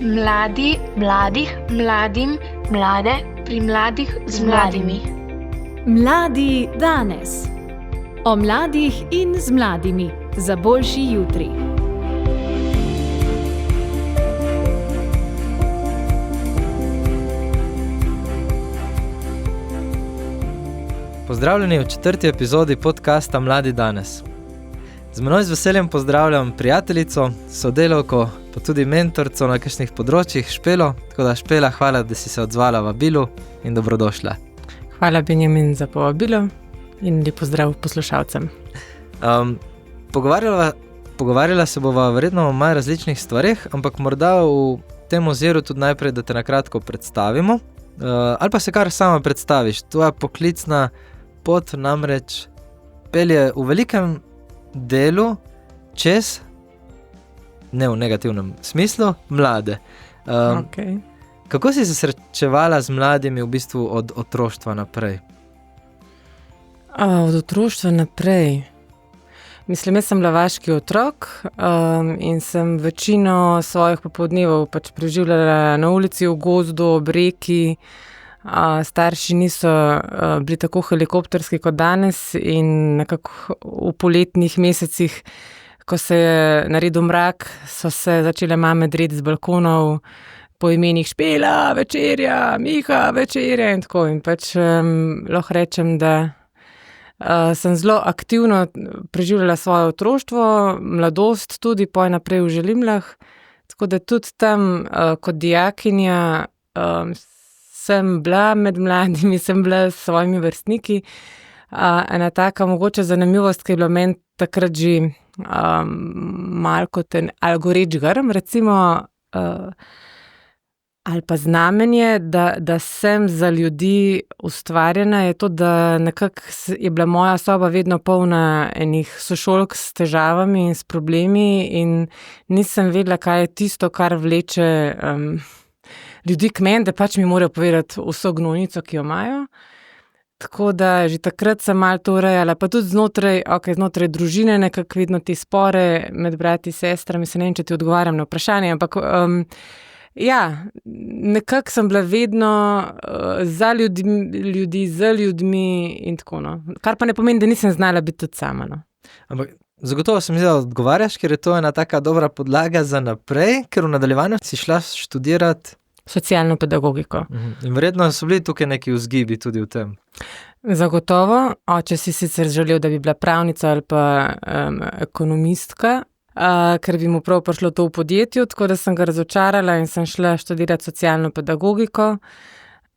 Mladi, mladih, mladim, mlade, pri mladih z mladimi. Mladi danes. O mladih in z mladimi za boljši jutri. Pozdravljeni v 4. epizodi podcasta Mladi danes. Z menoj z veseljem pozdravljam prijateljico, sodelavko, pa tudi mentorico na kakšnih področjih, Špelo. Tako da, Špela, hvala, da si se odzvala vabilu in dobrodošla. Hvala, Benjamin, za povabilo in lep pozdrav poslušalcem. Pogovarjala se bova verjetno o malo različnih stvareh, ampak morda v tem oziru tudi najprej, da te na kratko predstavimo. Ali pa se kar sama predstaviš. Tvoja poklicna pot namreč pelje v velikem delu čez, ne v negativnem smislu, mlade. Okay. Kako si se srečevala z mladimi v bistvu od otroštva naprej? Od otroštva naprej? Mislim, jaz sem lavaški otrok in sem večino svojih popoldnevov pač preživljala na ulici, v gozdu, ob reki. Starši niso bili tako helikopterski kot danes in nekako v poletnih mesecih, ko se je naredil mrak, so se začele mame dreti z balkonov po imenih Špela, večerja, Miha, večerja in tako. In pač lahko rečem, da sem zelo aktivno preživljala svoje otroštvo, mladost tudi, poj naprej v Želimljah. Tako da tudi tam kot dijakinja sem bila med mladimi, sem bila s svojimi vrstniki. Ena taka mogoče zanimivost, ki je bila meni takrat že malo kot en algoreč grm, recimo, ali pa znamenje, da sem za ljudi ustvarjena, je to, da nekako je bila moja soba vedno polna enih sošolk s težavami in s problemi in nisem vedela, kaj je tisto, kar vleče ljudi k meni, da pač mi morajo povedati vso gnojnico, ki jo imajo. Tako da že takrat sem malo to urejala, pa tudi znotraj družine nekako vidno te spore med brati in sestrami, se ne vem, če ti odgovarjam na vprašanje, ampak nekako sem bila vedno za ljudmi in tako, no. Kar pa ne pomeni, da nisem znala biti tudi sama, no. Ampak zagotovo se mi zdi, da odgovarjaš, ker je to ena taka dobra podlaga za naprej, ker v nadaljevanju si šla študirati socialno pedagogiko. In verjetno so bili tukaj neki vzgibi tudi v tem. Zagotovo. Oče si sicer želel, da bi bila pravnica ali pa ekonomistka, ker bi mu prav prišlo to v podjetju, tako da sem ga razočarala in sem šla študirati socialno pedagogiko.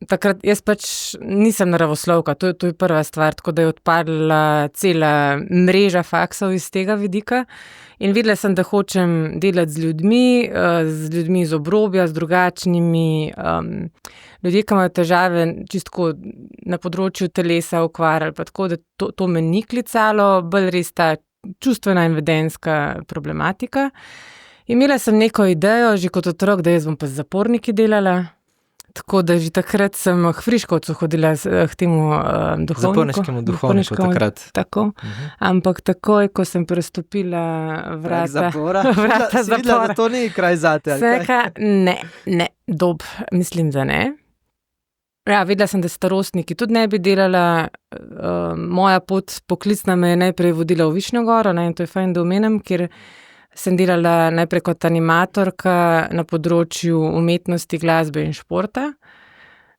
Takrat jaz pač nisem naravoslovka, to je prva stvar, tako da je odpadla cela mreža faksov iz tega vidika in videla sem, da hočem delati z ljudmi iz obrobja, z drugačnimi, ljudje, ki imajo težave čistko na področju telesa, okvar ali pa tako, da to me ni klicalo, bolj res ta čustvena in vedenjska problematika. Imela sem neko idejo, že kot otrok, da jaz bom pa z zaporniki delala. Tako da že takrat sem k Friškovcu hodila k temu duhovniku. Zaporniškemu duhovniku takrat. Tako. Ampak takoj, ko sem prestopila vrata zapora. Si videla, da to ni kraj zate? Ne, mislim, da ne. Ja, videla sem, da starostniki tudi ne bi delala. Moja pot poklicna me je najprej vodila v Višnjo Goro, in to je fajn, da omenim, ker sem delala najprej kot animatorka na področju umetnosti, glasbe in športa.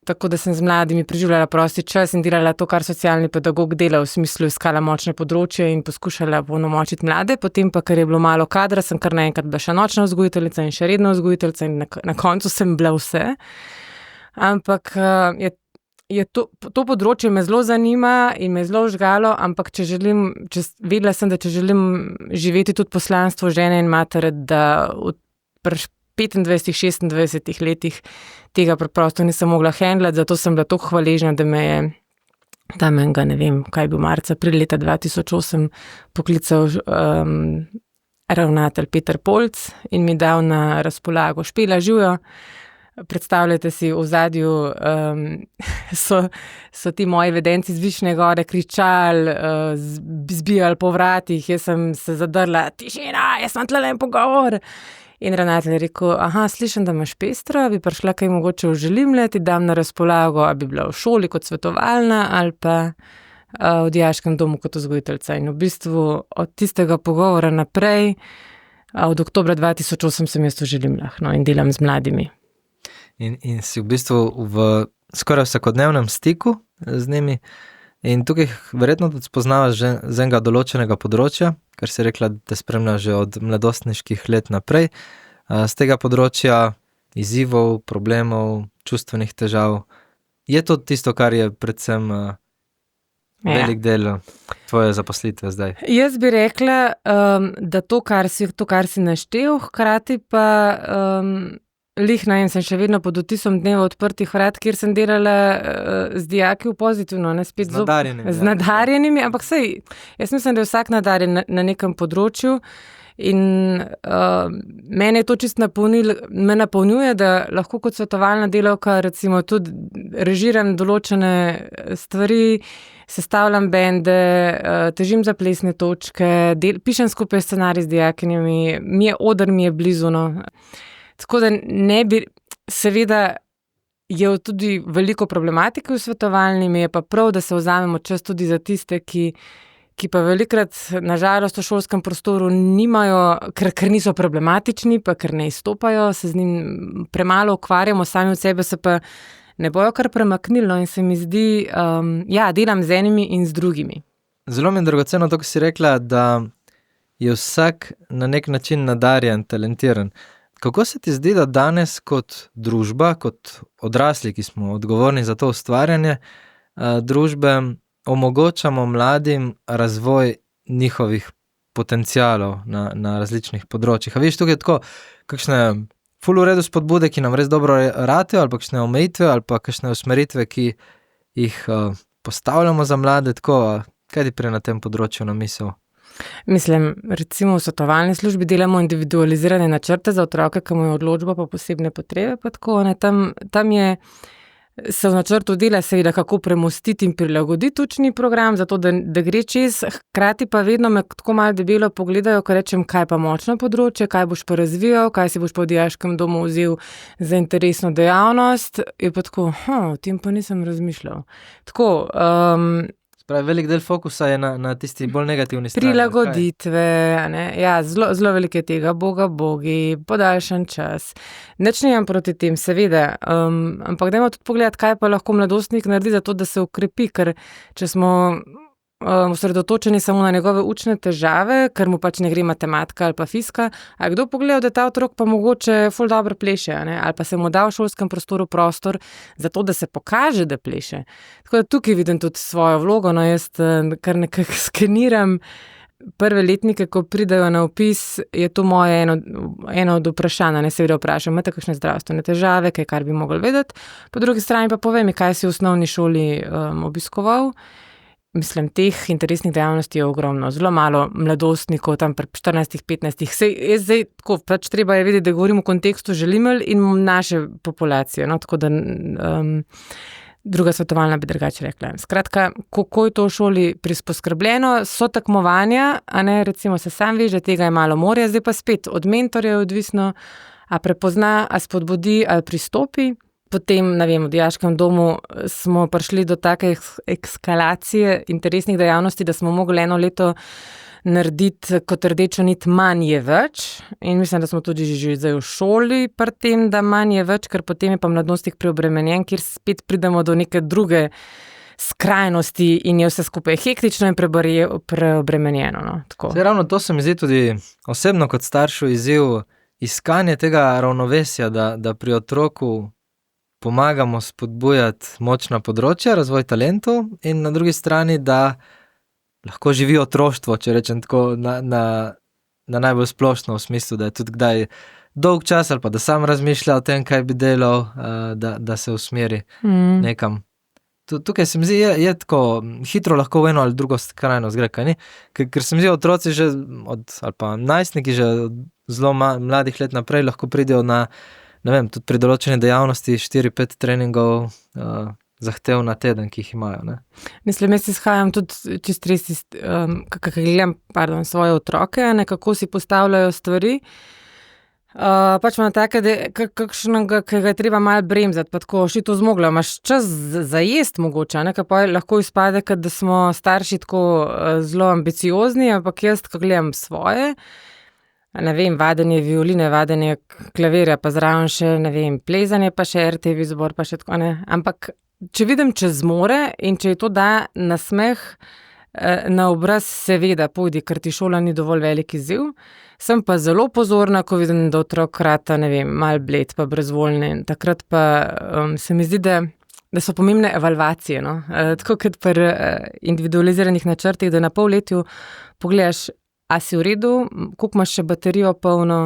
Tako da sem z mladimi preživljala prosti čas in delala to, kar socialni pedagog dela, v smislu iskala močne področje in poskušala polnomočiti mlade. Potem pa, ker je bilo malo kadra, sem kar naenkrat bila še nočna vzgojiteljica in še redna vzgojiteljica in na koncu sem bila vse. Ampak to področje me zelo zanima in me zelo žgalo, ampak vedela sem, da če želim živeti tudi poslanstvo žene in matere, da v 25-26 letih tega preprosto nisem mogla handlati, zato sem bila tako hvaležna, da me je tam enega, ne vem, kaj je bil marca, april leta 2008 poklical ravnatelj Peter Polc in mi dal na razpolago Špela, živijo. Predstavljajte si, v ozadju so ti moji vedenci z Višnje Gore kričali, zbijali po vratih, jaz sem se zadrla, tišina, jaz sem tlele en pogovor. In ravnatelj je rekel, slišim, da imaš pestro, bi prišla kaj mogoče v Želimlje, ti dam na razpolago, a bi bila v šoli kot svetovalna ali pa v dijaškem domu kot vzgojiteljica. In v bistvu od tistega pogovora naprej, od oktobra 2008 sem jaz v Želimljah, in delam z mladimi. In si v bistvu v skoraj vsakodnevnem stiku z njimi. In tukaj verjetno tudi spoznavaš že z enega določenega področja, ker si rekla, da te spremlja že od mladostniških let naprej. Z tega področja izzivov, problemov, čustvenih težav. Je to tisto, kar je predvsem velik del tvoje zaposlitve zdaj? Jaz bi rekla, da to, kar si naštel, hkrati pa sem še vedno pod vtisom dneva odprtih vrat, kjer sem delala z dijaki v pozitivno, ne spet z nadarjenimi, ampak jaz mislim, da je vsak nadarjen na nekem področju in mene je to čist me napolnjuje, da lahko kot svetovalna delavka recimo tudi režiram določene stvari, sestavljam bende, težim za plesne točke, pišem skupaj scenarij z dijakinjami, oder mi je blizu, Tako da seveda je tudi veliko problematike v svetovalni, mi je pa prav, da se vzamemo čas tudi za tiste, ki pa velikrat nažalost v šolskem prostoru nimajo, ker niso problematični, pa ker ne izstopajo, se z njim premalo ukvarjamo, sami od sebe se pa ne bojo kar premaknili, in se mi zdi, delam z enimi in z drugimi. Zelo mi je dragoceno to, ko si rekla, da je vsak na nek način nadarjen, talentiran. Kako se ti zdi, da danes kot družba, kot odrasli, ki smo odgovorni za to ustvarjanje družbe, omogočamo mladim razvoj njihovih potencialov na različnih področjih? A vidiš tukaj tako, kakšne ful v redu spodbude, ki nam res dobro ratejo, ali pa kakšne omejitve, ali pa kakšne usmeritve, ki jih postavljamo za mlade, tako, kaj ti prej na tem področju na misel? Mislim, recimo v svetovalni službi delamo individualizirane načrte za otroke, ki imajo odločbo pa posebne potrebe, pa tako, tam se v načrtu dela seveda, kako premostiti in prilagoditi učni program, zato da gre čez, hkrati pa vedno me tako malo debelo pogledajo, ko rečem, kaj pa močno področje, kaj boš pa razvijal, kaj si boš pa v dijaškem domu vzel za interesno dejavnost, je pa tako, o tem pa nisem razmišljal. Tako, Pravi, velik del fokusa je na tisti bolj negativni strani. Prilagoditve, zelo veliko je tega, bogi, podaljšan čas. Nič nimam proti tem, seveda, ampak dajmo tudi pogledati, kaj pa lahko mladostnik naredi za to, da se ukrepi, ker če smo osredotočeni samo na njegove učne težave, ker mu pač ne gre matematika ali pa fizika, a kdo pogleda, da ta otrok pa mogoče ful dobro pleše, ali pa se mu da v šolskem prostoru prostor za to, da se pokaže, da pleše. Tako da tukaj vidim tudi svojo vlogo, jaz kar nekako skeniram prve letnike, ko pridejo na vpis, je to moje eno od vprašanj, seveda vprašam, imate kakšne zdravstvene težave, kaj kar bi mogli vedeti, po drugi strani pa povem, kaj si v osnovni šoli obiskoval. Mislim, teh interesnih dejavnosti je ogromno, zelo malo mladostnikov, tam pri 14-15. Zdaj tako, pač treba je vedeti, da govorim v kontekstu Želimelj in naše populacije, tako da druga svetovalna bi drugače rekla. Skratka, kako je to v šoli poskrbljeno, so tekmovanja, recimo se sam veš, da tega je malo morja, zdaj pa spet od mentorja je odvisno, a prepozna, a spodbudi, ali pristopi. Potem, v dijaškem domu smo prišli do take eskalacije interesnih dejavnosti, da smo mogli 1 leto narediti kot rdečo nit manj je več. In mislim, da smo tudi že zdaj v šoli pri tem, da manj je več, ker potem je pa mladostnik preobremenjen, kjer spet pridemo do neke druge skrajnosti in je vse skupaj hektično in preobremenjeno. Ravno to se mi zdi tudi osebno kot staršu izziv, iskanje tega ravnovesja, da pri otroku pomagamo spodbujati močna področja, razvoj talentov in na drugi strani, da lahko živi otroštvo, če rečem tako, na najbolj splošno v smislu, da je tudi kdaj dolg čas ali pa da sam razmišlja o tem, kaj bi delal, da se usmeri nekam. Tukaj se mi zdi, je tako hitro lahko v eno ali drugo skrajnost gre, kaj ni? Ker se mi zdi, otroci že ali pa najstniki že od zelo mladih let naprej lahko pridejo na tudi pri določeni dejavnosti 4-5 treningov zahtev na teden, ki jih imajo. Mislim, jaz izhajam tudi čist res, kako gledam svoje otroke, kako si postavljajo stvari. Pač imam take, kakšnega, ki ga je treba malo bremzati, pa tako še to zmogla. Imaš čas za jest mogoče, ne? Ker pa lahko izpade, da smo starši tako zelo ambiciozni, ampak jaz, ko gledam svoje, ne vem, vadenje violine, vadenje klavirja, pa zraven še, ne vem, plezanje, pa še RTV zbor, pa še tako, ne. Ampak, če vidim, če zmore in če je to da nasmeh na obraz, seveda, pojdi, ker ti šola ni dovolj velik izziv. Sem pa zelo pozorna, ko vidim, da otrok rata, ne vem, mal bled, pa brezvoljen. Takrat pa se mi zdi, da so pomembne evalvacije, no. Tako kot pri individualiziranih načrtih, da na polletju pogledaš, a si v redu, koliko imaš še baterijo polno,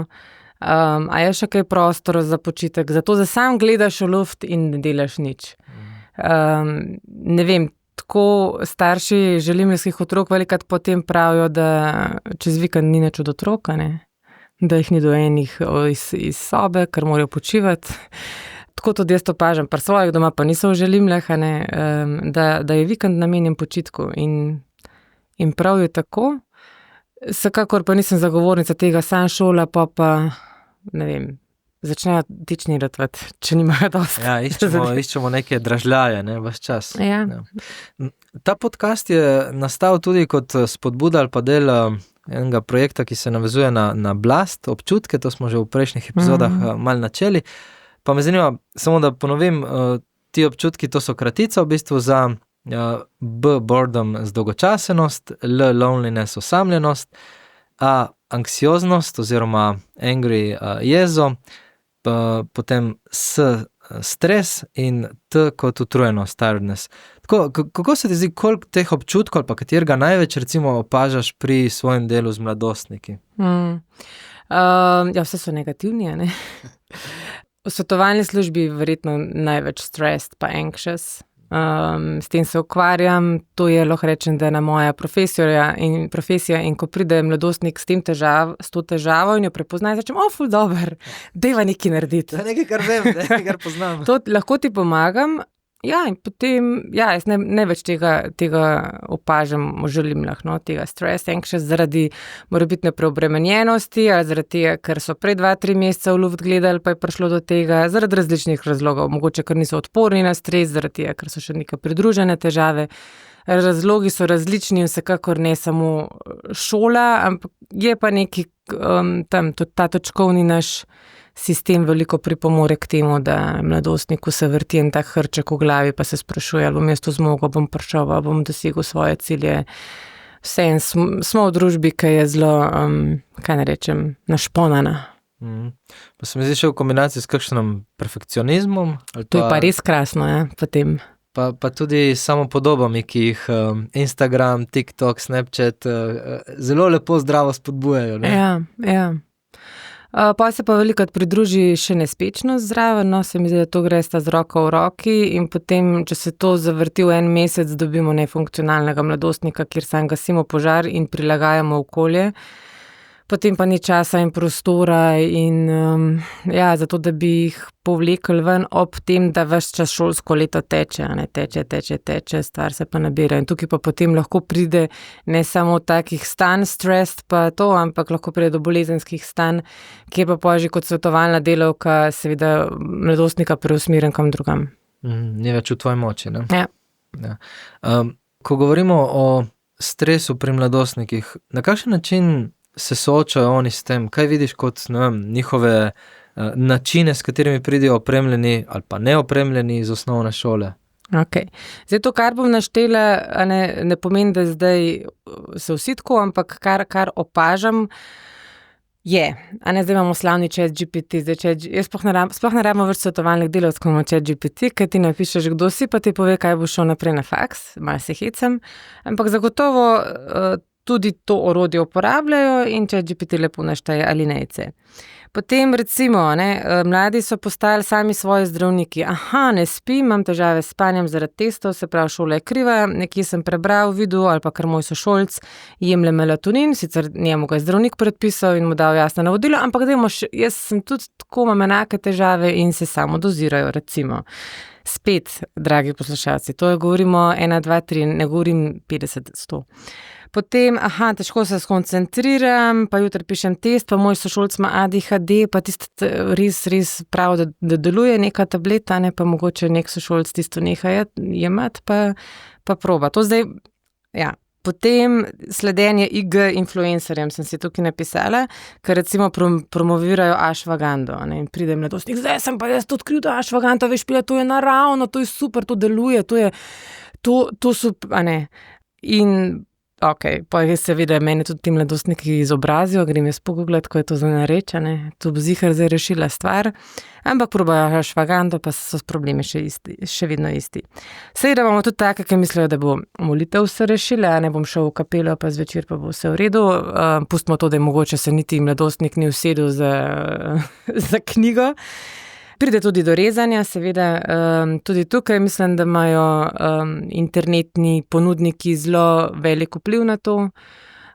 a je še kaj prostora za počitek, zato da sam gledaš v luft in ne delaš nič. Ne vem, tako starši želimljskih otrok velikrat potem pravijo, da čez vikend ni nič od otroka, ne? Da jih ni dojenih iz sobe, ker morajo počivati. Tako tudi jaz to opažam, pri svojih doma pa niso v želimljah, da je vikend namenjen počitku in prav je tako. Vsekakor pa nisem zagovornica tega, sam šola, pa ne vem, začnejo tičnirati, če nimajo dosti. Ja, iščemo neke dražljaje, ne, ves čas. Ja. Ta podcast je nastal tudi kot spodbuda ali pa del enega projekta, ki se navezuje na blast, občutke, to smo že v prejšnjih epizodah malo načeli. Pa me zanima, samo da ponovim, ti občutki, to so kratica v bistvu za B, boredom, zdolgočasenost, L, loneliness, osamljenost, A, anksioznost oziroma angry, jezo, potem S, stres in T kot utrujenost, tiredness. Tako, kako se ti zdi, koliko teh občutkov ali pa katerega največ recimo opažaš pri svojem delu z mladostniki? Ja, vse so negativni, ne? V svetovalni službi verjetno največ stressed pa anxious. S tem se ukvarjam, to je, lahko rečem, da je na moja profesija in ko pride mladostnik s to težavo in jo prepozna, začem, ful dober, deva nekaj narediti. To je nekaj, kar vem, nekaj, kar poznam. To lahko ti pomagam, ja, in potem, ja, jaz ne več tega opažam v želimljah, no, tega stress, anxious, zaradi morebitne preobremenjenosti, ali zaradi tega, ker so prej 2-3 meseca v luft gledali, pa je prišlo do tega, zaradi različnih razlogov, mogoče, ker niso odporni na stres, zaradi tega, ker so še neke pridružene težave. Razlogi so različni in vsekakor ne samo šola, ampak je pa neki tam, tudi ta točkovni naš sistem veliko pripomore k temu, da mladostniku se vrti en tak hrček v glavi, pa se sprašuje, ali bom jaz to zmogel, bom prišel, ali bom dosegel svoje cilje. Vseeno smo v družbi, ki je zelo, kaj ne rečem, našponana. Pa se mi zdi še v kombinaciji s kakšnim perfekcionizmom. To je pa res krasno, ja, potem. Pa tudi samopodobami, ki jih Instagram, TikTok, Snapchat zelo lepo zdravo spodbujajo. Ne? Ja. Pa se pa velikokrat pridruži še nespečnost zraven, no, se mi zdi, da to gre sta z roko v roki in potem, če se to zavrti v en mesec, dobimo nefunkcionalnega mladostnika, kjer sam gasimo požar in prilagajamo okolje. Potem pa ni časa in prostora in ja, zato, da bi jih povlekli ven ob tem, da ves čas šolsko leto teče, ne, teče, stvar se pa nabira. In tukaj pa potem lahko pride ne samo takih stanj stres pa to, ampak lahko pride do bolezenskih stanj, kjer pa že kot svetovalna delavka seveda mladostnika preusmerim kam drugam. Ni več v tvoji moči, ne? Ja. Ko govorimo o stresu pri mladostnikih, na kakšen način se soočajo oni s tem? Kaj vidiš kot, ne vem, njihove načine, s katerimi pridejo opremljeni ali pa neopremljeni iz osnovne šole? Ok. Zdaj to, kar bom naštela, ne pomeni, da zdaj se vsi tako, ampak kar opažam, je. Zdaj imamo slavni ChatGPT, jaz sploh ne rabimo več svetovalnih delavcev, ko imamo ChatGPT, ker ti napišeš, kdo si, pa ti pove, kaj bo šel naprej na faks, malo se hecam, ampak zagotovo tudi to orodje uporabljajo in ChatGPT lepo našteje alinejce. Potem recimo, mladi so postali sami svoji zdravniki. Ne spim, imam težave s spanjem zaradi testov, se pravi, šola je kriva, nekje sem prebral, videl ali pa kar moj sošolc jemlje melatonin, sicer njemu ga je zdravnik predpisal in mu dal jasno navodilo, ampak jaz sem tudi tako, imam enake težave in se samo dozirajo, recimo. Spet, dragi poslušalci, to je govorimo 1, 2, 3, ne govorim 50, 100. Potem, težko se skoncentriram, pa jutri pišem test, pa moj sošolc ima ADHD, pa tisto res prav, da deluje neka tableta, ne pa mogoče nek sošolc tisto neha jemati, pa proba. To zdaj, ja. Potem sledenje IG influencerjem sem si tukaj napisala, ker recimo promovirajo ashwagando. In pride mladostnik, zdaj sem pa jaz odkril, da ashwaganda, veš, pila, to je naravno, to je super, to deluje, to super, a ne. In pa je seveda mene tudi ti mladostniki izobrazijo, grem jaz pogooglati, ko je to za nareč, a ne. To bo ziher zdaj rešila stvar, ampak probajo ashwagando, pa so problemi še vedno isti. Seveda imamo tudi take, ki mislijo, da bo molitev vse rešila, a ne bom šel v kapelo, pa zvečer pa bo vse v redu. Pustimo to, da je mogoče se niti mladostnik ni usedel za knjigo. Pride tudi do rezanja, seveda, tudi tukaj mislim, da imajo internetni ponudniki zelo velik vpliv na to,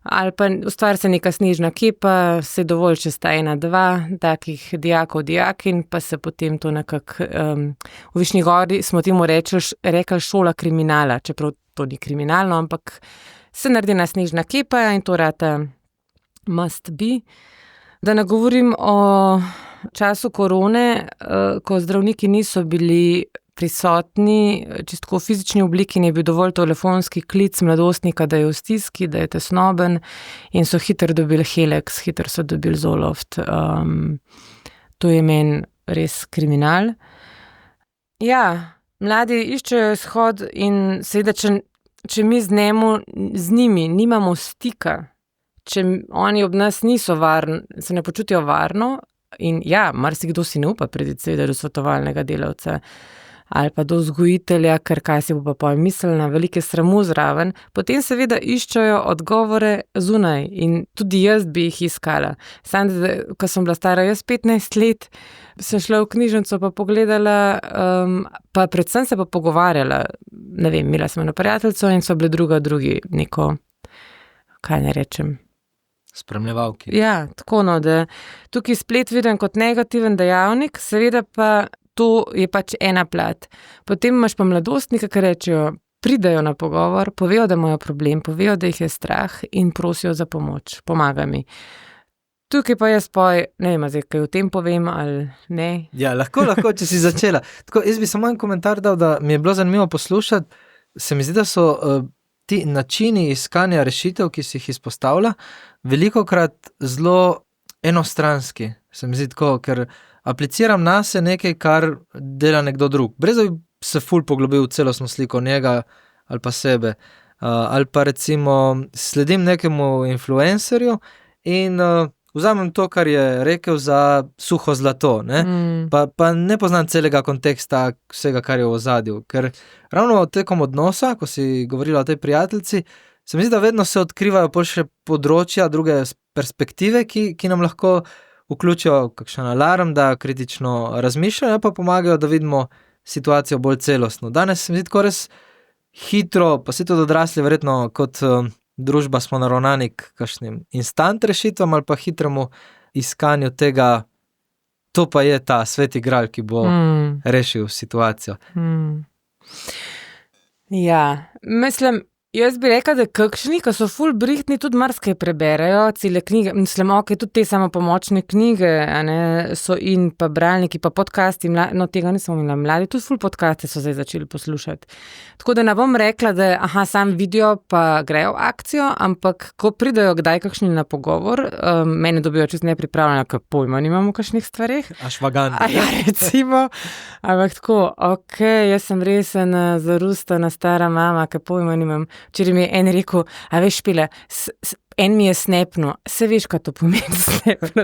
ali pa ustvari se neka snežna kepa, se dovolj, če sta 1-2 takih dijakov, dijakinj, pa se potem to nekako, v Višnji Gori smo temu rekli šola kriminala, čeprav to ni kriminalno, ampak se naredi ena snežna kepa in to rata must be. Da ne govorim o času korone, ko zdravniki niso bili prisotni, čisto v fizični obliki, in je bil dovolj telefonski klic mladostnika, da je v stiski, da je tesnoben, in so hitro dobili Helix, hitro so dobili Zoloft. To je meni res kriminal. Ja, mladi iščejo izhod in seveda, če mi z njimi nimamo stika, če oni ob nas niso varni, se ne počutijo varno, in ja, marsikdo si ne upa priti seveda do svetovalnega delavca ali pa do vzgojitelja, ker kaj si bo pa mislil, na velike sramu zraven, potem seveda iščejo odgovore zunaj in tudi jaz bi jih iskala. Samo, ko sem bila stara jaz 15 let, sem šla v knjižnico pa pogledala, pa predvsem se pa pogovarjala, ne vem, imela sem eno prijateljico in so bile drugi neko, kaj ne rečem, spremljevalki. Ja, tako da tukaj splet vidim kot negativen dejavnik, seveda pa to je pač ena plat. Potem imaš pa mladostnike, ki rečejo, pridejo na pogovor, povejo, da imajo problem, povejo, da jih je strah in prosijo za pomoč, pomaga mi. Tukaj pa jaz ne vem, zdaj, kaj o tem povem ali ne. Ja, lahko, če si začela. Tako, jaz bi samo en komentar dal, da mi je bilo zanimivo poslušati. Se mi zdi, da so ti načini iskanja rešitev, ki si jih izpostavlja, velikokrat zelo enostranski. Se mi zdi tako, ker apliciram nase nekaj, kar dela nekdo drug. Brez da bi se ful poglobil v celostno sliko njega ali pa sebe. Ali pa recimo sledim nekemu influencerju in vzamem to, kar je rekel za suho zlato, ne? Pa ne poznam celega konteksta vsega, kar je v ozadju, ker ravno tekom odnosa, ko si govorila o tej prijateljici, se mi zdi, da vedno se odkrivajo pol še področja, druge perspektive, ki nam lahko vključijo kakšen alarm, da kritično razmišljajo, pa pomagajo, da vidimo situacijo bolj celostno. Danes se mi zdi tako res hitro, pa si tudi odrasli verjetno kot družba smo naravnani k kakšnim instant rešitvam ali pa hitremu iskanju tega, to pa je ta sveti gral, ki bo rešil situacijo. Ja, mislim, jaz bi rekla, da kakšni, ki so ful brihtni, tudi marsikaj preberejo, cele knjige, mislim, tudi te samopomočne knjige, a ne, so in pa bralniki, pa podcasti, no tega nisem imela, mladi, tudi ful podcaste so zdaj začeli poslušati. Tako da ne bom rekla, da sam vidijo pa grejo v akcijo, ampak ko pridejo kdaj kakšni na pogovor, mene dobijo čisto nepripravljena, ker pojma nimam v kakšnih stvareh. Ashwagandha. Ja, recimo, ampak tako, jaz sem res ena zarustana stara mama, ker pojma nimam. Včeraj mi je en rekel, a veš, Špela, en mi je snapno, se veš, kaj to pomeni snapno,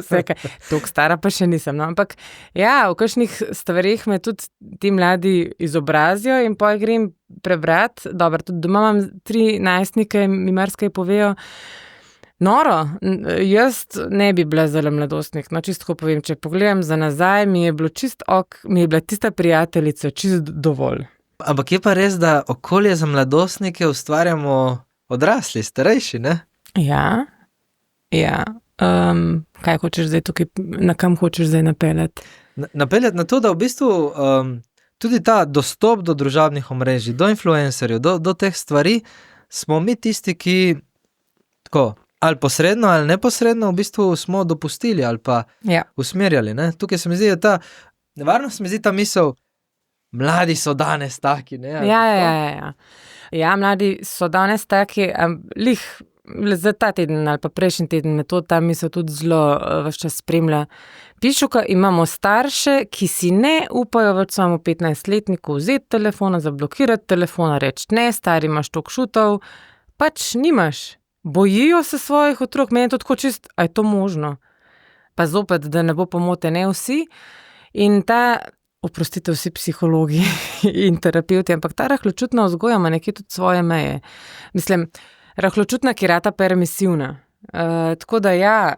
toliko stara pa še nisem, no, ampak ja, v kakšnih stvareh me tudi ti mladi izobrazijo in potem grem prebrati, dobro, tudi doma imam 3 najstnike, mi marsikaj povejo, noro, jaz ne bi bila zelo mladostnik, no, čisto ko povem, če pogledam za nazaj, mi je bila tista prijateljica čisto dovolj. Ampak je pa res, da okolje za mladostnike ustvarjamo odrasli, starejši, ne? Ja. Kaj hočeš zdaj tukaj, na kam hočeš zdaj napeljati? Napeljati na to, da v bistvu tudi ta dostop do družabnih omrežij, do influencerjev, do teh stvari, smo mi tisti, ki tako, ali posredno ali neposredno v bistvu smo dopustili ali pa Ja. usmerjali. Ne? Tukaj se mi zdi, da nevarno se mi zdi ta misel, mladi so danes taki. Ne? Ali pa tako. Ja. Ja, mladi so danes taki, lih za ta teden ali pa prejšnji teden me to ta misel tudi zelo ves čas spremlja. Pišuka, imamo starše, ki si ne upajo več svojemu 15-letniku vzeti telefona, zablokirati telefona, reči ne, stari imaš toliko šutov, pač nimaš. Bojijo se svojih otrok, meni je to tako čist, a je to možno? Pa zopet, da ne bo pomote, ne vsi. In ta, oprostite, vsi psihologi in terapeuti, ampak ta rahločutna vzgoja ima nekje tudi svoje meje. Mislim, rahločutna, ki rata permisivna. Tako da ja,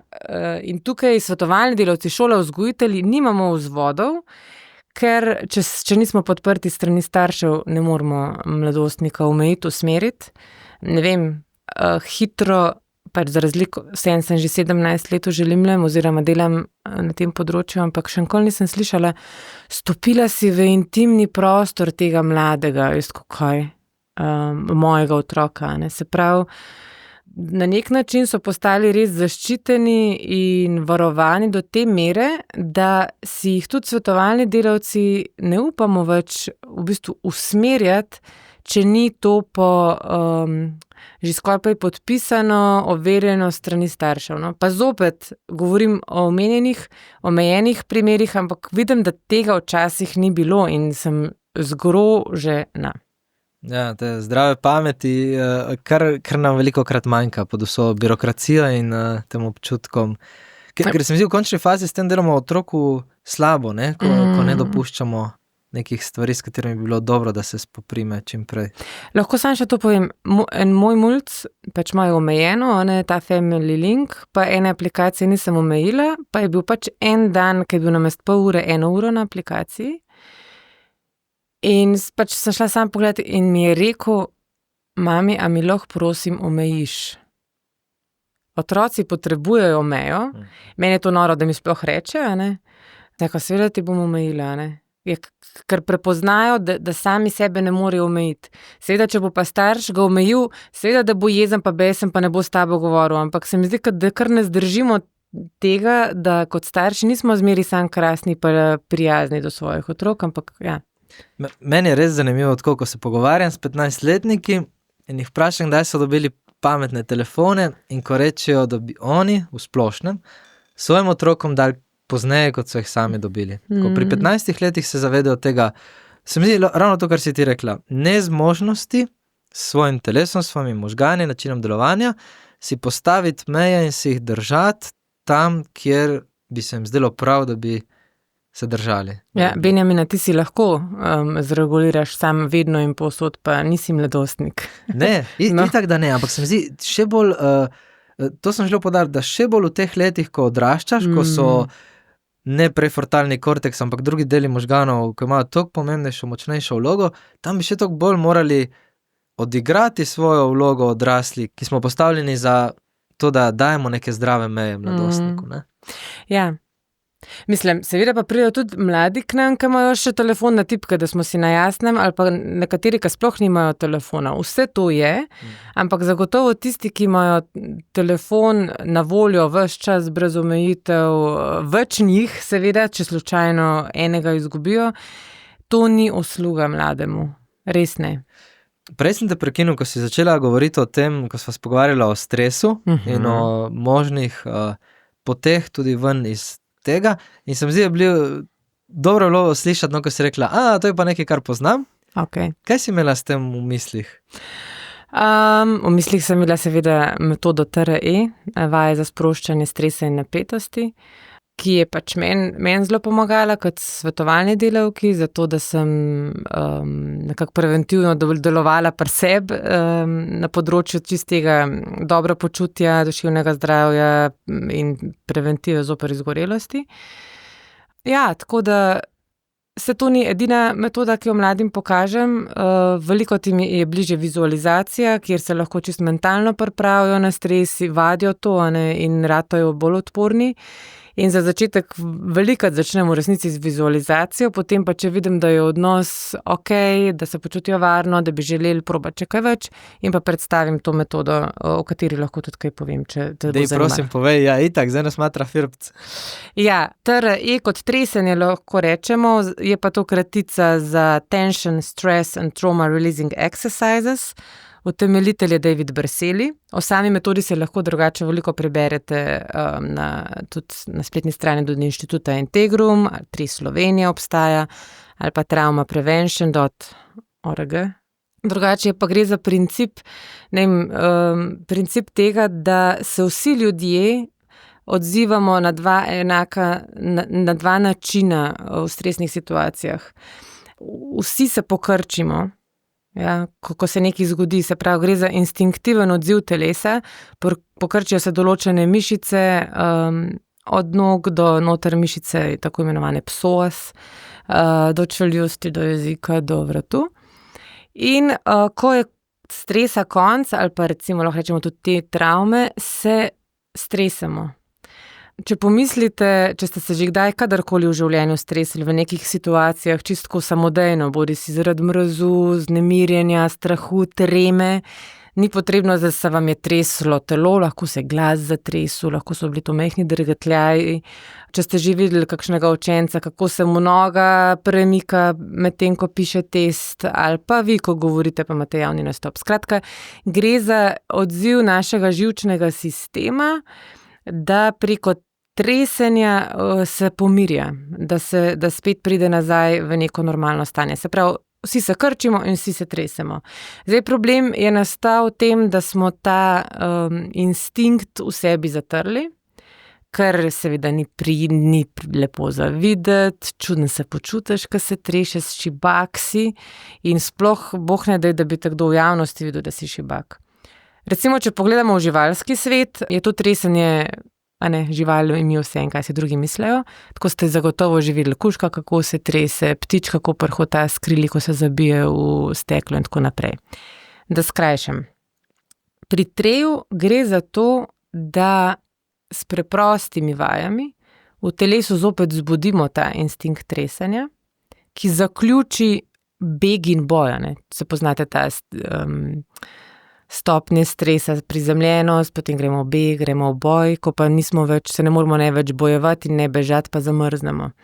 in tukaj svetovalni delavci, šole, vzgojitelji, nimamo vzvodov, ker če nismo podprti strani staršev, ne moremo mladostnika omejiti, usmeriti. Ne vem, hitro, pač za razliko, sem že 17 let v Želimljem oziroma delam na tem področju, ampak še nikoli nisem slišala, stopila si v intimni prostor tega mladega, jaz kaj, mojega otroka. Ne? Se pravi, na nek način so postali res zaščiteni in varovani do te mere, da si jih tudi svetovalni delavci ne upamo več v bistvu usmerjati, če ni to po že skoraj podpisano, overjeno strani staršev. No? Pa zopet govorim o omejenih primerih, ampak vidim, da tega včasih ni bilo in sem zgrožena. Ja, te zdrave pameti, kar nam velikokrat manjka pod vso birokracijo in tem občutkom. Ker se mi zdi, v končni fazi s tem delamo otroku slabo, ne? Ko ne dopuščamo nekih stvari, s katerimi bi bilo dobro, da se spoprime čim prej. Lahko sam še to povem. En moj mulc, pač imajo omejeno, ta Family Link, pa ene aplikacije nisem omejila, pa je bil pač en dan, ki je bil namesto pol ure, 1 uro na aplikaciji. In pač sem šla sam pogledati in mi je rekel, mami, a mi lahko prosim omejiš? Otroci potrebujejo mejo, meni je to noro, da mi sploh reče, ne? Tako, seveda ti bom omejila, ne? Ker prepoznajo, da sami sebe ne morejo omejiti. Seveda, če bo pa starš ga omejil, seveda, da bo jezen pa besen, pa ne bo s tabo govoril, ampak se mi zdi, da kar ne zdržimo tega, da kot starši nismo zmeri sam krasni pa prijazni do svojih otrok, ampak ja. Meni je res zanimivo, tako, ko se pogovarjam s 15-letniki in jih vprašam, kdaj so dobili pametne telefone in ko rečejo, da bi oni v splošnem svojim otrokom dali pozneje, kot so jih sami dobili. Ko pri 15 letih se zavedajo tega, se mi zdi ravno to, kar si ti rekla, nezmožnosti s svojim telesom, s svojimi možgani, načinom delovanja, si postaviti meje in si jih držati tam, kjer bi se jim zdelo prav, da bi se držali. Ja, Benjamina, ti si lahko zreguliraš sam vedno in povsod, pa nisi mladostnik. Ne, itak da ne, ampak se mi zdi še bolj, to sem želel poudariti, da še bolj v teh letih, ko odraščaš, ko so ne prefrontalni korteks, ampak drugi deli možganov, ko imajo toliko pomembnejšo, močnejšo vlogo, tam bi še toliko bolj morali odigrati svojo vlogo odrasli, ki smo postavljeni za to, da dajemo neke zdrave meje mladostniku. Ne? Ja. Mislim, seveda pa pridejo tudi mladi k nam, ki imajo še telefon na tipke, da smo si na jasnem, ali pa nekateri, ki sploh nimajo telefona. Vse to je, ampak zagotovo tisti, ki imajo telefon na voljo ves čas brez omejitev, več njih, seveda, če slučajno enega izgubijo, to ni usluga mlademu. Res ne. Prej sem te prekinil, ko si začela govoriti o tem, ko sva se pogovarjala o stresu in o možnih poteh tudi ven iz tega in se mi zdi, da je bilo dobro slišati, ko si rekla, to je pa nekaj, kar poznam. Okay. Kaj si imela s tem v mislih? V mislih sem imela seveda metodo TRE, vaje za sproščanje stresa in napetosti, ki je pač meni zelo pomagala kot svetovalni delavki, zato da sem nekako preventivno delovala pri sebi na področju čistega dobra počutja, duševnega zdravja in preventive zoper izgorelosti. Ja, tako da se to ni edina metoda, ki jo mladim pokažem. Veliko tim je bliže vizualizacija, kjer se lahko čisto mentalno pripravijo na stres, vadijo to in ratajo bolj odporni. In za začetek velikokrat začnem v resnici z vizualizacijo, potem pa če vidim, da je odnos ok, da se počutijo varno, da bi želeli probati še kaj več, in pa predstavim to metodo, o kateri lahko tudi kaj povem, če te bo Dej, zanimalo. prosim, povej, ja, itak, zdaj nas matra firbc. Ja, TRE kot tresenje lahko rečemo, je pa to kratica za Tension, Stress and Trauma Releasing Exercises. Utemeljitelj je David Berseli. O sami metodi se lahko drugače veliko preberete tudi na spletni strani do Inštituta Integrum, ali TRE Slovenija obstaja, ali pa traumaprevention.org. Drugače pa gre za princip, princip tega, da se vsi ljudje odzivamo na dva načina v stresnih situacijah. Vsi se pokrčimo. Ja, ko se nekaj zgodi, se pravi, gre za instinktiven odziv telesa, pokrčijo se določene mišice, od nog do noter mišice, tako imenovane psoas, do čeljusti, do jezika, do vratu. In ko je stresa konc, ali pa recimo lahko rečemo tudi te travme, se stresemo. Če pomislite, če ste se že kdaj kadarkoli v življenju stresili v nekih situacijah, čisto samodejno, bodi si zaradi mrazu, vznemirjenja, strahu, treme, ni potrebno, da se vam je treslo telo, lahko se glas zatresel, lahko so bili to majhni drgetljaji. Če ste že videli kakšnega učenca, kako se mu noga premika medtem, ko piše test, ali pa vi, ko govorite, pa imate javni nastop. Skratka, gre za odziv našega živčnega sistema, da preko tresenja se pomirja, da spet pride nazaj v neko normalno stanje. Se pravi, vsi se krčimo in vsi se tresemo. Zdaj, problem je nastal v tem, da smo ta instinkt v sebi zatrli, kar seveda ni lepo za videti, čudno se počutiš, ko se trešeš, šibak si, in sploh boh ne daj, da bi te kdo v javnosti videl, da si šibak. Recimo, če pogledamo v živalski svet, je to tresenje, živali imajo vse in kaj si drugi mislijo. Tako ste zagotovo že videli kužka, kako se trese, ptič, kako prhota s krili, ko se zabije v steklo in tako naprej. Da skrajšam. Pri treju gre za to, da s preprostimi vajami v telesu zopet zbudimo ta instinkt tresenja, ki zaključi beg in boj. Se poznate ta stopnje stresa, prizemljenost, potem gremo v beg, gremo v boj, ko pa nismo več, se ne moramo ne več bojevati in ne bežati, pa zamrznemo.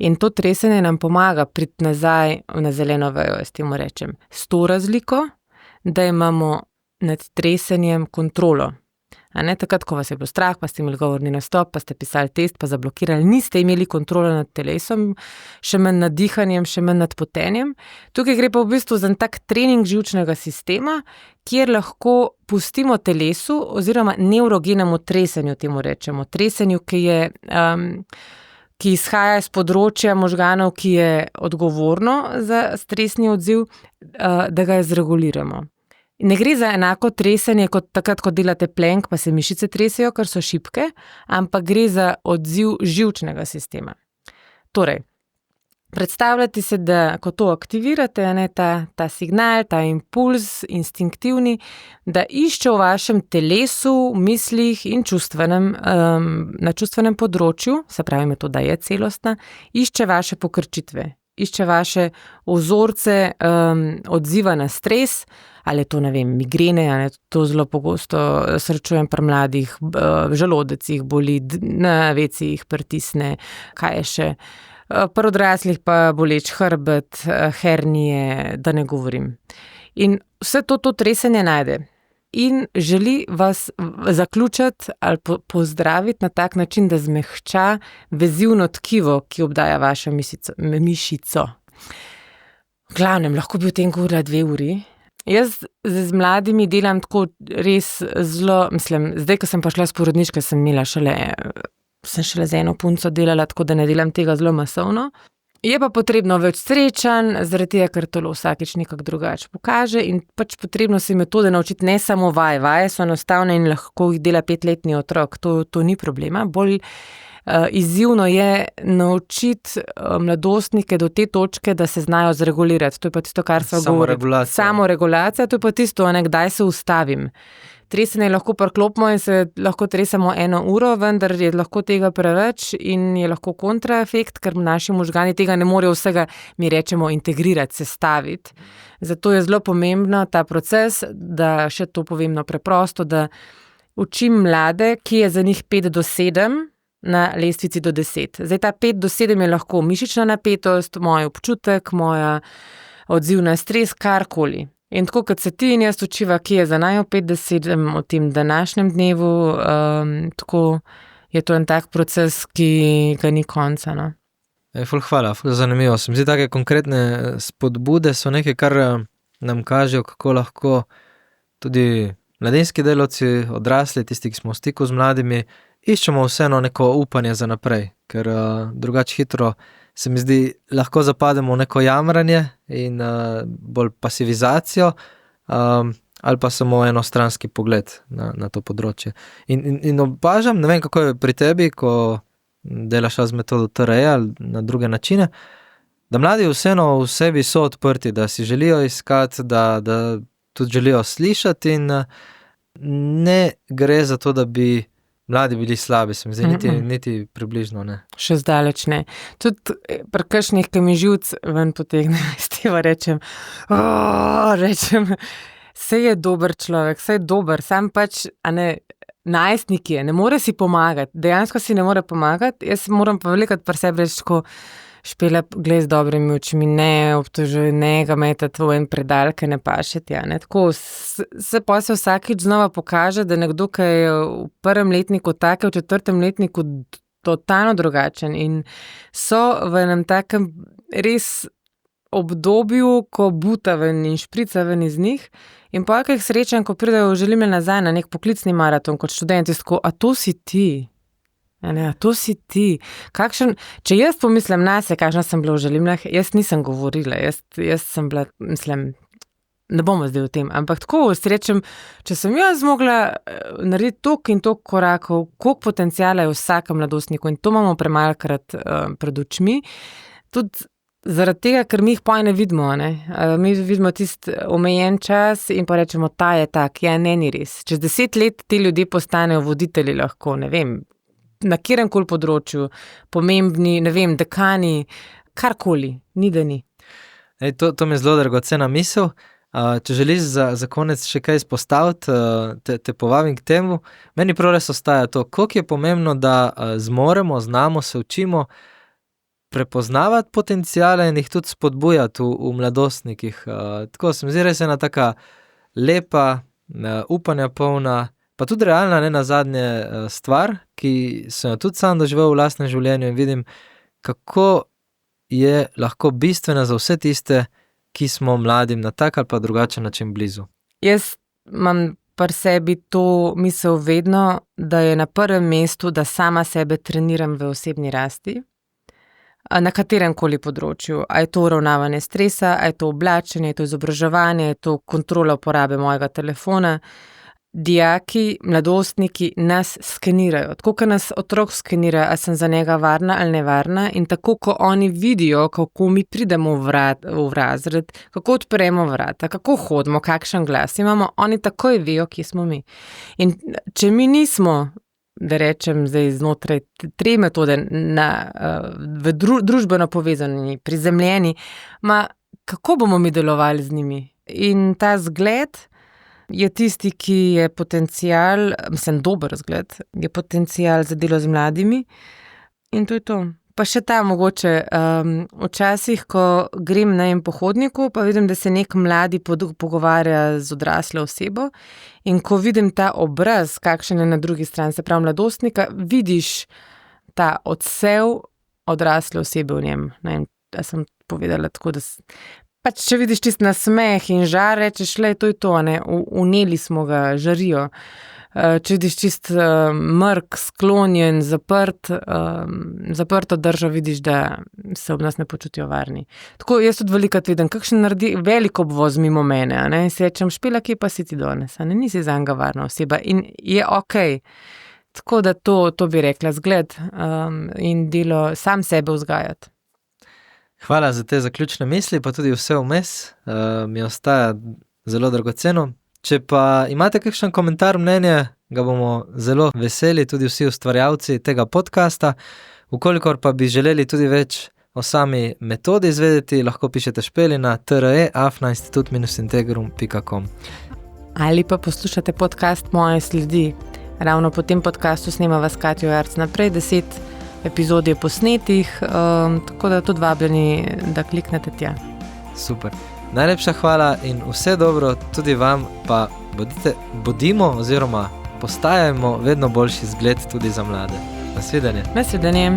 In to tresenje nam pomaga priti nazaj na zeleno vejo, jaz temu rečem. S to razliko, da imamo nad tresenjem kontrolo. Takrat, ko vas je bilo strah, pa ste imeli govorni nastop, pa ste pisali test, pa zablokirali, niste imeli kontrole nad telesom, še manj nad dihanjem, še manj nad potenjem. Tukaj gre pa v bistvu za tak trening živčnega sistema, kjer lahko pustimo telesu oziroma nevrogenemu tresenju, temu rečemo. Tresenju, ki izhaja iz področja možganov, ki je odgovorno za stresni odziv, da ga zreguliramo. Ne gre za enako tresenje kot takrat, ko delate plank, pa se mišice tresejo, ker so šibke, ampak gre za odziv živčnega sistema. Torej, predstavljate se, da ko to aktivirate, ta signal, ta impuls, instinktivni, da išče v vašem telesu, mislih in na čustvenem področju, se pravi metoda je celostna, išče vaše pokrčitve, išče vaše vzorce odziva na stres, ali je to, migrene, ali to zelo pogosto srečujem pri mladih, želodec jih boli, na veci jih pritisne, kaj je še, pri odraslih pa boleč hrbet, hernije, da ne govorim. In vse to tresenje najde. In želi vas zaključiti ali pozdraviti na tak način, da zmehča vezivno tkivo, ki obdaja vašo mišico. V glavnem, lahko bi o tem govorila 2 uri. Jaz z mladimi delam tako res zelo, zdaj, ko sem pa šla s porodniške, sem šele z eno punco delala, tako da ne delam tega zelo masovno. Je pa potrebno več srečanj, zaradi tega, ker telo vsakič nekako drugače pokaže in pač potrebno se metode naučiti, ne samo vaje. Vaje so enostavne in lahko jih dela 5-letni otrok, to ni problema. Bolj izzivno je naučiti mladostnike do te točke, da se znajo zregulirati. To je pa tisto, kar sva govorili. Samoregulacija. Samoregulacija, to je pa tisto, kdaj se ustavim. tresenje lahko priklopimo in se lahko tresemo 1 uro, vendar je lahko tega preveč in je lahko kontraefekt, ker naši možgani tega ne morejo vsega, mi rečemo, integrirati, sestaviti. Zato je zelo pomembno ta proces, da še to povem preprosto, da učim mlade, ki je za njih 5 do 7 na lestvici do 10. Zdaj ta 5 do 7 je lahko mišična napetost, moj občutek, moja odziv na stres, karkoli. In tako, kot se ti in jaz učiva, ki je za naju 5 do 7 v tem današnjem dnevu, tako je to en tak proces, ki ga ni konca. No? Ful hvala, ful zanimivo. Se mi zdi, take konkretne spodbude so nekaj, kar nam kažejo, kako lahko tudi mladinski delavci, odrasli, tisti, ki smo v stiku z mladimi, iščemo vseeno neko upanje za naprej, ker drugače hitro se mi zdi, lahko zapademo v neko jamranje in bolj pasivizacijo ali pa samo enostranski pogled na to področje. In opažam, ne vem, kako je pri tebi, ko delaš z metodo TRE ali na druge načine, da mladi vseeno v sebi so odprti, da si želijo iskati, da tudi želijo slišati in ne gre za to, da bi mladi bili slabi, se mi zdi, niti približno ne. Še zdaleč ne. Tudi pri kakšnih, ki mi živc ven potegne, rečem, saj je dober človek, saj je dober, sam pač, najstnik je, ne more si pomagati, dejansko si ne more pomagati, jaz moram pa velikrat pri sebi reči, ko Špela, glej z dobrimi očmi, ne obtožuj, ne ga metati v en predal, ki ne paše tja. Tako se pa se vsakič znova pokaže, da nekdo, ki je v 1. letniku tak, v 4. letniku totalno drugačen in so v enem takem res obdobju, ko buta ven in šprica ven iz njih in pa jih srečam, ko pridejo v želim nazaj na nek poklicni maraton kot študent, tako, a to si ti? To si ti. Če jaz pomislim nase, kakšna sem bila v Želimljah, jaz nisem govorila, jaz sem bila, mislim, ne bomo zdaj o tem, ampak tako srečem, če sem jaz zmogla narediti toliko in toliko korakov, koliko potencijala je v vsakem mladostniku in to imamo premalkrat pred očmi, tudi zaradi tega, ker mi jih pa ne vidimo, mi vidimo tisti omejen čas in pa rečemo, ta je tak, ni res. Čez 10 let ti ljudje postanejo voditelji lahko, ne vem, na kjeremkoli področju, pomembni, ne vem, dekani, karkoli, ni da ni. To mi je zelo dragocena misel. Če želiš za konec še kaj izpostaviti, te povabim k temu. Meni prav res ostaja to, koliko je pomembno, da zmoremo, znamo, se učimo prepoznavati potencijale in jih tudi spodbujati v mladostnikih. Tako se mi zdi res ena taka lepa, upanja polna, pa tudi realna, ne nazadnje, stvar, ki sem jo tudi sam doživel v lastnem življenju in vidim, kako je lahko bistvena za vse tiste, ki smo mladim na tak ali pa drugačen način blizu. Jaz imam pri sebi to misel vedno, da je na prvem mestu, da sama sebe treniram v osebni rasti, na kateremkoli področju. A je to uravnavanje stresa, a je to oblačenje, a je to izobraževanje, a je to kontrola uporabe mojega telefona. Dijaki, mladostniki nas skenirajo, tako kot nas otrok skenira, a sem za njega varna ali nevarna in tako, ko oni vidijo, kako mi pridemo v razred, kako odpremo vrata, kako hodimo, kakšen glas imamo, oni takoj vejo, kje smo mi. In če mi nismo, da rečem zdaj znotraj 3 metode, v družbeno povezani, prizemljeni, kako bomo mi delovali z njimi? In ta zgled je tisti, ki je potencial, dober zgled, je potencial za delo z mladimi in to je to. Pa še ta mogoče, včasih, ko grem na en pohodniku, pa vidim, da se nek mladi pogovarja z odraslo osebo in ko vidim ta obraz, kakšen je na drugi strani, se pravi mladostnika, vidiš ta odsev odrasle osebe v njem. Ne vem, da sem povedala tako, da pač če vidiš čist nasmeh in žar, rečeš, to je to, uneli smo ga, žarijo. Če vidiš čist mrk, sklonjen, zaprto držo, vidiš, da se ob nas ne počutijo varni. Tako jaz tudi velikrat vidim, kakšen naredi velik obvoz mimo mene, in se rečem, Špela, kje pa si ti danes, nisi zanga varna oseba in je okej. Tako da to bi rekla, zgled in delo sam sebe vzgajati. Hvala za te zaključne misli, pa tudi vse vmes, mi ostaja zelo dragoceno. Če pa imate kakšen komentar, mnenje, ga bomo zelo veseli, tudi vsi ustvarjalci tega podcasta. Vkolikor pa bi želeli tudi več o sami metodi izvedeti, lahko pišete Špeli na tre@institut-integrum.com. Ali pa poslušate podcast Moje sledi. Ravno po tem podcastu snemava s Katjo Jarc naprej, 10 epizod je posnetih, tako da tudi vabljeni, da kliknete tja. Super. Najlepša hvala in vse dobro tudi vam, pa bodimo oziroma postajajmo vedno boljši zgled tudi za mlade. Nasvidenje. Nasvidenje.